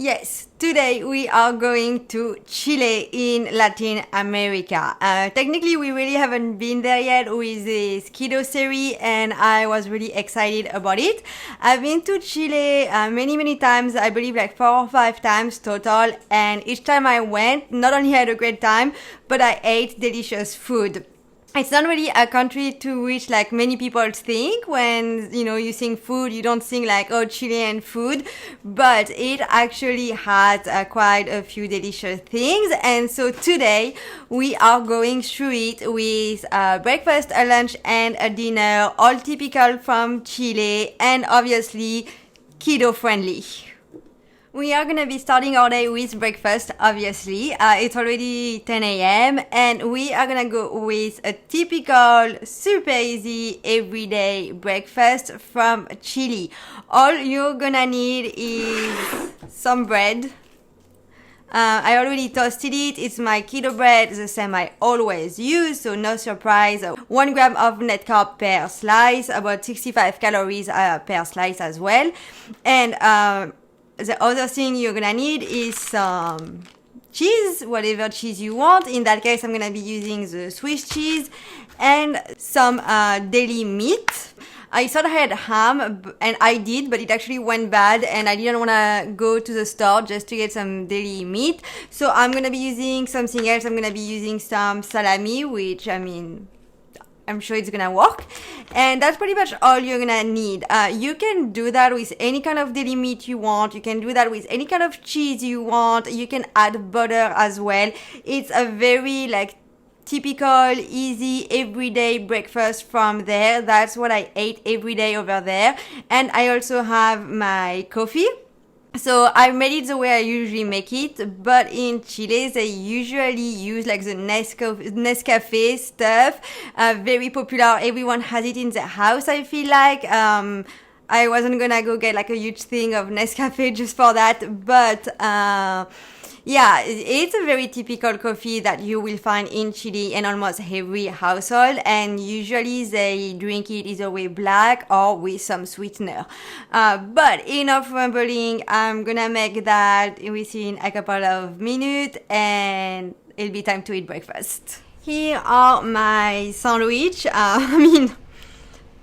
Yes, today we are going to Chile in Latin America. Technically, we really haven't been there yet with this keto series, and I was really excited about it. I've been to Chile many times, I believe like 4 or 5 times total, and each time I went, not only had a great time, but I ate delicious food. It's not really a country to which like many people think when, you think food, you don't think like, oh, Chilean food, but it actually has quite a few delicious things. And so today we are going through it with a breakfast, a lunch and a dinner, all typical from Chile and obviously keto friendly. We are going to be starting our day with breakfast, obviously. It's already 10 a.m. and we are going to go with a typical, super easy, everyday breakfast from Chile. All you're going to need is some bread. I already toasted it. It's my keto bread, the same I always use, so no surprise. 1 gram of net carb per slice, about 65 calories per slice as well. And the other thing you're gonna need is some cheese, whatever cheese you want. In that case, I'm gonna be using the Swiss cheese and some deli meat. I thought I had ham, and I did, but it actually went bad, and I didn't want to go to the store just to get some deli meat. So I'm gonna be using something else. I'm gonna be using some salami, which I'm sure it's gonna work. And that's pretty much all you're gonna need. You can do that with any kind of deli meat you want. You can do that with any kind of cheese you want. You can add butter as well. It's a very typical, easy, everyday breakfast from there. That's what I ate every day over there. And I also have my coffee. So I made it the way I usually make it, but in Chile they usually use the Nescafe stuff, very popular. Everyone has it in their house, I feel like. I wasn't gonna go get a huge thing of Nescafe just for that, but yeah, it's a very typical coffee that you will find in Chile in almost every household, and usually they drink it either with black or with some sweetener. But enough rambling, I'm gonna make that within a couple of minutes and it'll be time to eat breakfast. Here are my sandwich.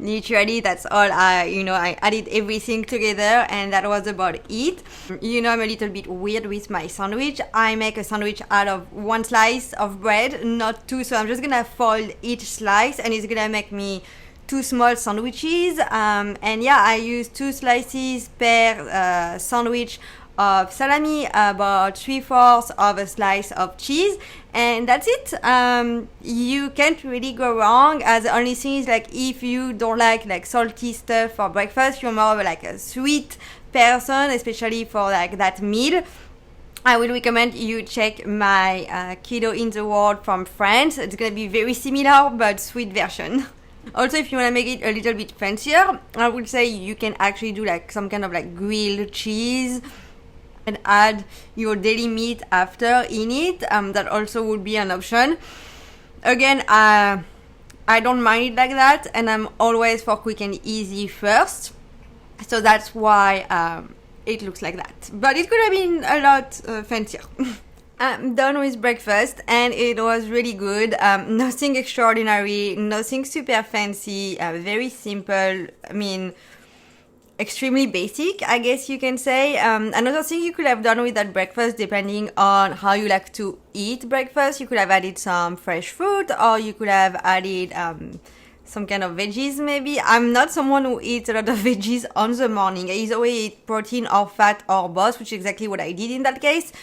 Literally, that's all. I added everything together, and that was about it. I'm a little bit weird with my sandwich. I make a sandwich out of 1 slice of bread, not 2. So I'm just gonna fold each slice, and it's gonna make me 2 small sandwiches. And yeah, I use 2 slices per sandwich of salami, about 3/4 of a slice of cheese, and that's it. You can't really go wrong. The only thing is if you don't like salty stuff for breakfast, you're more of a sweet person, especially for that meal, I will recommend you check my Keto in the World from France. It's gonna be very similar but sweet version. Also, if you want to make it a little bit fancier, I would say you can actually do some kind of grilled cheese and add your deli meat after in it. That also would be an option. Again, I don't mind it like that, and I'm always for quick and easy first, so that's why it looks like that, but it could have been a lot fancier. I'm done with breakfast and it was really good. Nothing extraordinary, nothing super fancy, very simple. Extremely basic, I guess you can say. Another thing you could have done with that breakfast, depending on how you like to eat breakfast, you could have added some fresh fruit, or you could have added some kind of veggies maybe. I'm not someone who eats a lot of veggies on the morning. I either eat protein or fat or both, which is exactly what I did in that case.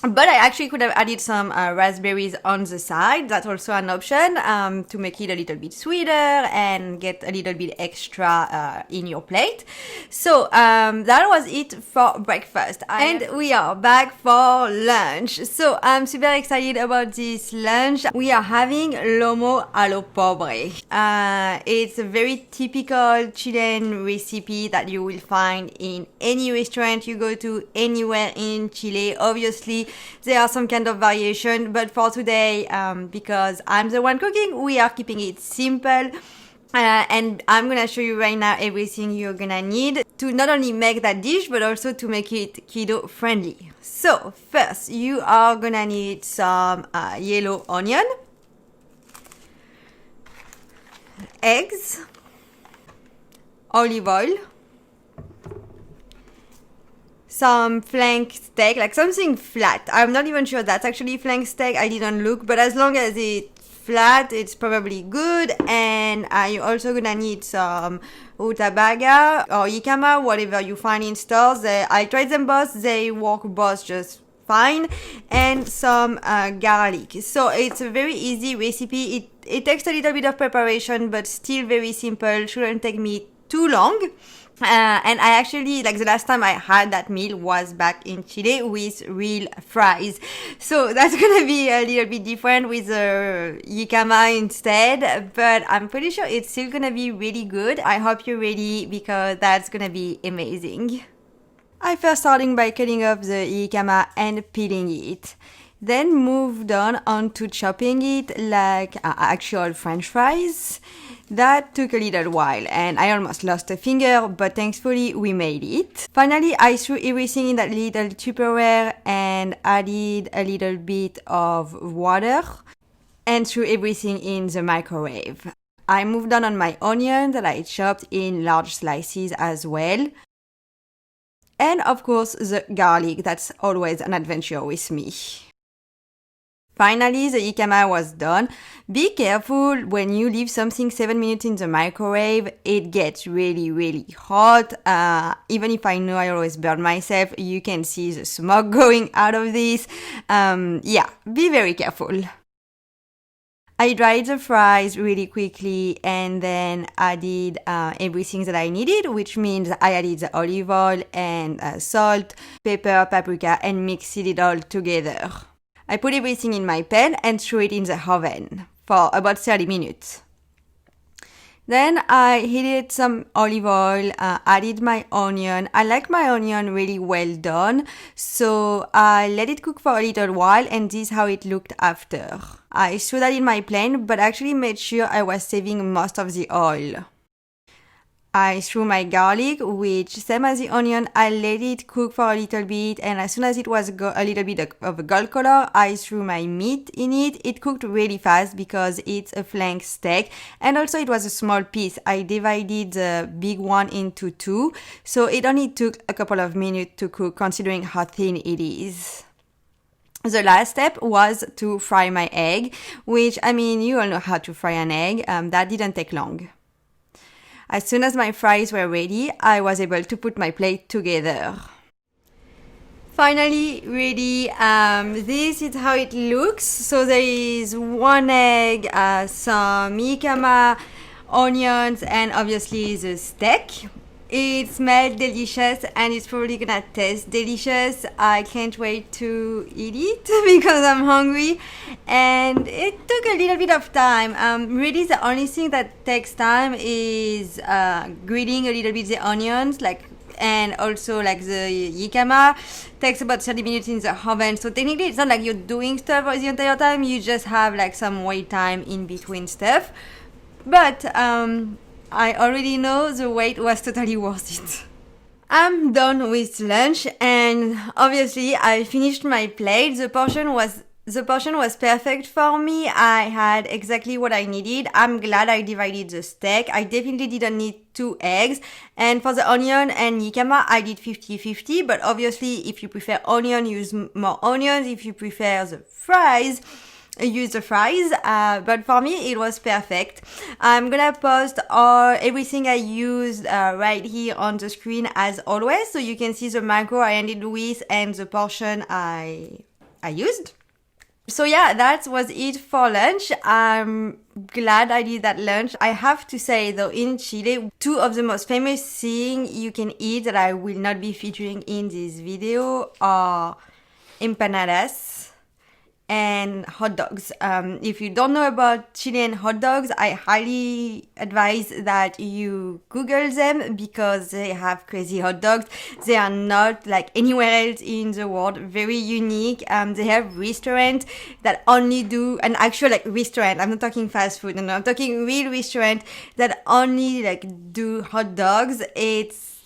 But I actually could have added some raspberries on the side. That's also an option to make it a little bit sweeter and get a little bit extra in your plate. So that was it for breakfast. And we are back for lunch. So I'm super excited about this lunch. We are having Lomo a lo Pobre. It's a very typical Chilean recipe that you will find in any restaurant you go to anywhere in Chile. Obviously, there are some kind of variation, but for today, because I'm the one cooking, we are keeping it simple. And I'm gonna show you right now everything you're gonna need to not only make that dish, but also to make it keto friendly. So first, you are gonna need some yellow onion, eggs, olive oil, some flank steak, like something flat. I'm not even sure that's actually flank steak, I didn't look, but as long as it's flat, it's probably good. And you're also gonna need some rutabaga or jicama, whatever you find in stores. I tried them both, they work both just fine. And some garlic. So it's a very easy recipe. It takes a little bit of preparation, but still very simple, shouldn't take me too long. And I actually, like the last time I had that meal was back in Chile with real fries. So that's gonna be a little bit different with the jicama instead, but I'm pretty sure it's still gonna be really good. I hope you're ready because that's gonna be amazing. I first starting by cutting off the jicama and peeling it. Then moved on to chopping it like actual French fries. That took a little while and I almost lost a finger, but thankfully we made it. Finally, I threw everything in that little Tupperware and added a little bit of water and threw everything in the microwave. I moved on my onion that I chopped in large slices as well. And of course the garlic, that's always an adventure with me. Finally, the jicama was done. Be careful when you leave something 7 minutes in the microwave. It gets really, really hot. Even if I know I always burn myself, you can see the smoke going out of this. Yeah, be very careful. I dried the fries really quickly and then added everything that I needed, which means I added the olive oil and salt, pepper, paprika, and mixed it all together. I put everything in my pan and threw it in the oven for about 30 minutes. Then I heated some olive oil, added my onion. I like my onion really well done, so I let it cook for a little while and this is how it looked after. I threw that in my pan, but actually made sure I was saving most of the oil. I threw my garlic, which same as the onion, I let it cook for a little bit, and as soon as it was a little bit of a gold color, I threw my meat in it. It cooked really fast because it's a flank steak, and also it was a small piece. I divided the big one into two, so it only took a couple of minutes to cook considering how thin it is. The last step was to fry my egg, which, I mean, you all know how to fry an egg. That didn't take long. As soon as my fries were ready, I was able to put my plate together. Finally ready, this is how it looks. So there is one egg, some jicama, onions, and obviously the steak. It smells delicious and it's probably gonna taste delicious. I can't wait to eat it because I'm hungry. And it took a little bit of time. Really the only thing that takes time is grilling a little bit the onions, and also like the jicama takes about 30 minutes in the oven. So technically it's not like you're doing stuff the entire time, you just have like some wait time in between stuff. But I already know the wait was totally worth it. I'm done with lunch and obviously I finished my plate. The portion was perfect for me. I had exactly what I needed. I'm glad I divided the steak. I definitely didn't need 2 eggs. And for the onion and jicama, I did 50-50. But obviously, if you prefer onion, use more onions. If you prefer the fries, use the fries. But for me, it was perfect. I'm gonna post everything I used right here on the screen as always. So you can see the macro I ended with and the portion I used. So yeah, that was it for lunch. I'm glad I did that lunch. I have to say though, in Chile, 2 of the most famous things you can eat that I will not be featuring in this video are empanadas and hot dogs. If you don't know about Chilean hot dogs, I highly advise that you Google them because they have crazy hot dogs. They are not like anywhere else in the world, very unique. They have restaurants that only do an actual like restaurant. I'm not talking fast food, no, I'm talking real restaurant that only like do hot dogs.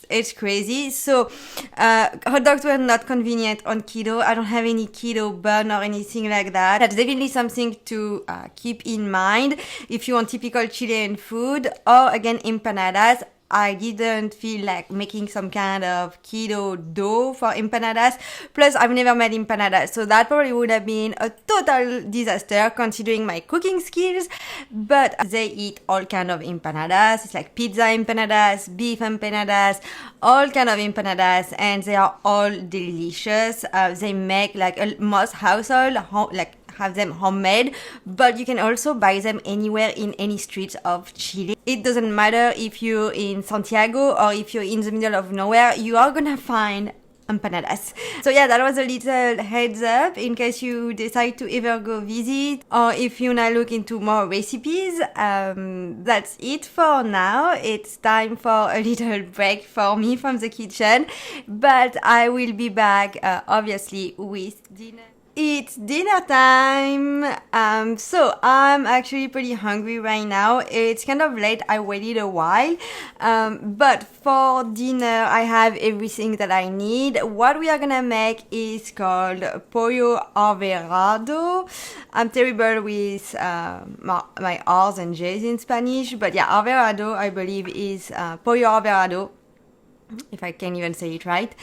It's crazy. So hot dogs were not convenient on keto. I don't have any keto bun or anything like that. That's definitely something to keep in mind if you want typical Chilean food. Or again, empanadas. I didn't feel like making some kind of keto dough for empanadas. Plus, I've never made empanadas, so that probably would have been a total disaster considering my cooking skills. But they eat all kind of empanadas. It's like pizza empanadas, beef empanadas, all kind of empanadas, and they are all delicious. They make like most household have them homemade, but you can also buy them anywhere in any streets of Chile. It doesn't matter if you're in Santiago or if you're in the middle of nowhere, you are gonna find empanadas. So yeah, that was a little heads up in case you decide to ever go visit, or if you now look into more recipes. That's it for now. It's time for a little break for me from the kitchen, but I will be back obviously with dinner. It's dinner time. So I'm actually pretty hungry right now. It's kind of late. I waited a while. But for dinner, I have everything that I need. What we are gonna make is called Pollo Arvejado. I'm terrible with my R's and J's in Spanish, but yeah, Arvejado, I believe, is Pollo Arvejado, if I can even say it right,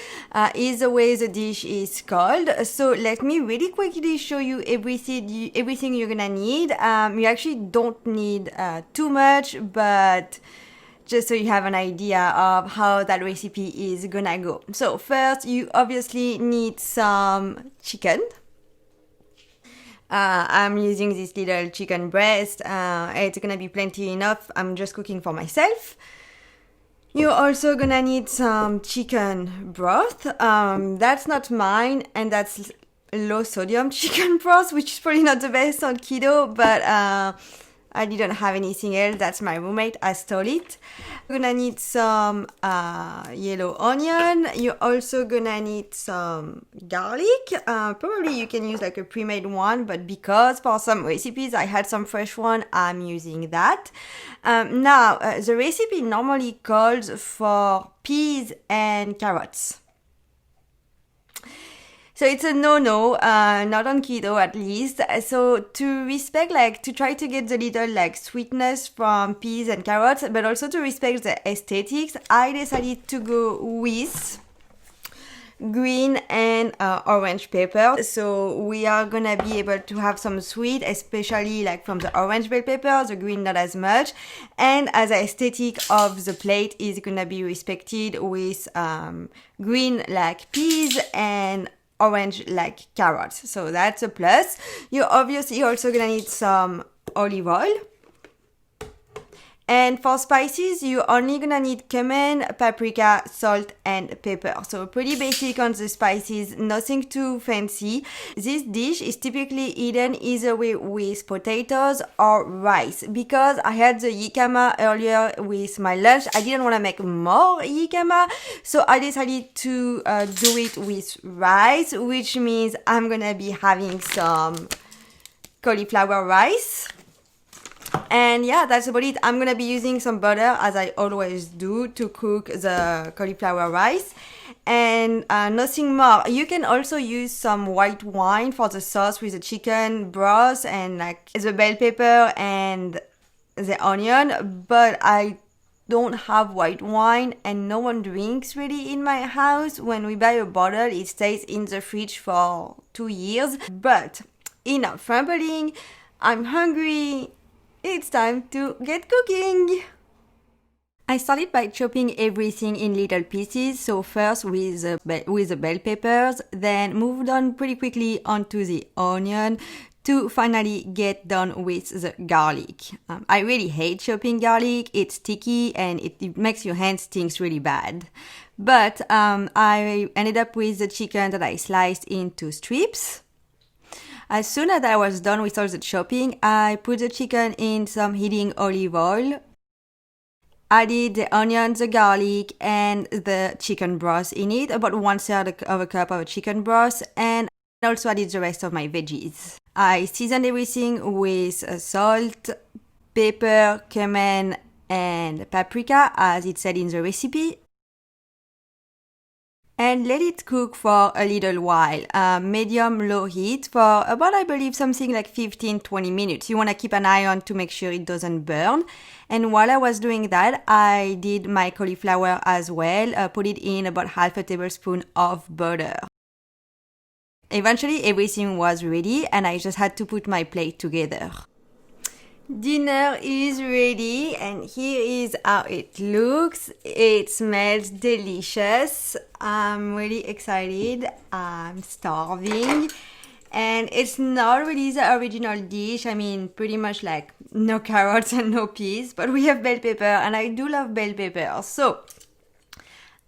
is the way the dish is called. So let me really quickly show you everything you're gonna need. You actually don't need too much, but just so you have an idea of how that recipe is gonna go. So first, you obviously need some chicken. I'm using this little chicken breast. It's gonna be plenty enough. I'm just cooking for myself. You're also gonna need some chicken broth. That's not mine, and that's low sodium chicken broth, which is probably not the best on keto, but I didn't have anything else. That's my roommate, I stole it. You're gonna need some yellow onion. You're also gonna need some garlic. Probably you can use like a pre-made one, but because for some recipes I had some fresh one, I'm using that. Now, the recipe normally calls for peas and carrots. So it's a no-no, not on keto at least. So to try to get the little like sweetness from peas and carrots, but also to respect the aesthetics, I decided to go with green and orange pepper. So we are gonna be able to have some sweet, especially like from the orange bell pepper, the green not as much. And as the aesthetic of the plate is gonna be respected with green like peas and orange like carrots. So that's a plus. You're obviously also gonna need some olive oil. And for spices, you're only gonna need cumin, paprika, salt, and pepper. So pretty basic on the spices, nothing too fancy. This dish is typically eaten either way with potatoes or rice. Because I had the jicama earlier with my lunch, I didn't want to make more jicama, so I decided to do it with rice, which means I'm gonna be having some cauliflower rice. And yeah, that's about it. I'm gonna be using some butter, as I always do, to cook the cauliflower rice, and nothing more. You can also use some white wine for the sauce with the chicken broth and like the bell pepper and the onion, but I don't have white wine and no one drinks really in my house. When we buy a bottle, it stays in the fridge for 2 years. But enough rambling, I'm hungry. It's time to get cooking! I started by chopping everything in little pieces, so first with the bell peppers, then moved on pretty quickly onto the onion to finally get done with the garlic. I really hate chopping garlic, it's sticky and it makes your hands stink really bad. But I ended up with the chicken that I sliced into strips. As soon as I was done with all the chopping, I put the chicken in some heating olive oil, added the onions, the garlic, and the chicken broth in it, about 1/3 of a cup of chicken broth, and also added the rest of my veggies. I seasoned everything with salt, pepper, cumin, and paprika, as it said in the recipe, and let it cook for a little while, medium-low heat for about, I believe, something like 15-20 minutes. You want to keep an eye on to make sure it doesn't burn. And while I was doing that, I did my cauliflower as well, put it in about half a tablespoon of butter. Eventually, everything was ready, and I just had to put my plate together. Dinner is ready, and here is how it looks. It smells delicious. I'm really excited. I'm starving. And it's not really the original dish. I mean, pretty much like no carrots and no peas, but we have bell pepper, and I do love bell pepper. So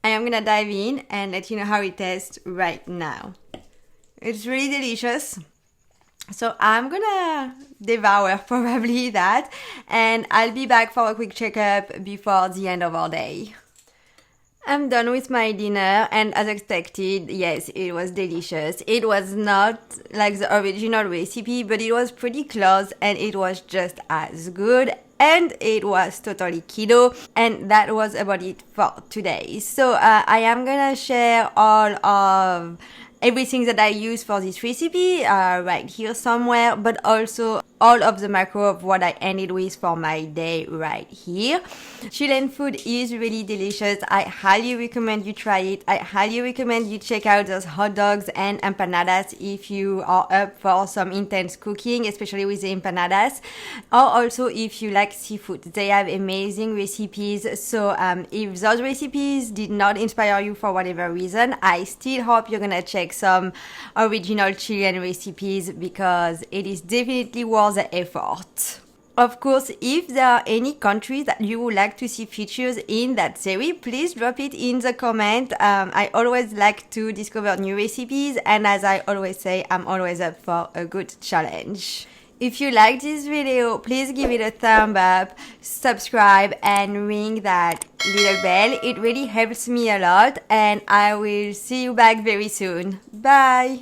I am gonna dive in and let you know how it tastes right now. It's really delicious. So I'm gonna devour probably that, and I'll be back for a quick checkup before the end of our day. I'm done with my dinner, and as expected, yes, it was delicious. It was not like the original recipe, but it was pretty close, and it was just as good, and it was totally keto, and that was about it for today. So I am gonna share all of everything that I use for this recipe right here somewhere, but also all of the macro of what I ended with for my day right here. Chilean food is really delicious. I highly recommend you try it. I highly recommend you check out those hot dogs and empanadas if you are up for some intense cooking, especially with the empanadas, or also if you like seafood. They have amazing recipes. So if those recipes did not inspire you for whatever reason, I still hope you're gonna check some original Chilean recipes, because it is definitely worth the effort. Of course, if there are any countries that you would like to see features in that series, please drop it in the comment. I always like to discover new recipes, and as I always say, I'm always up for a good challenge. If you like this video, please give it a thumb up, subscribe, and ring that little bell. It really helps me a lot, and I will see you back very soon. Bye!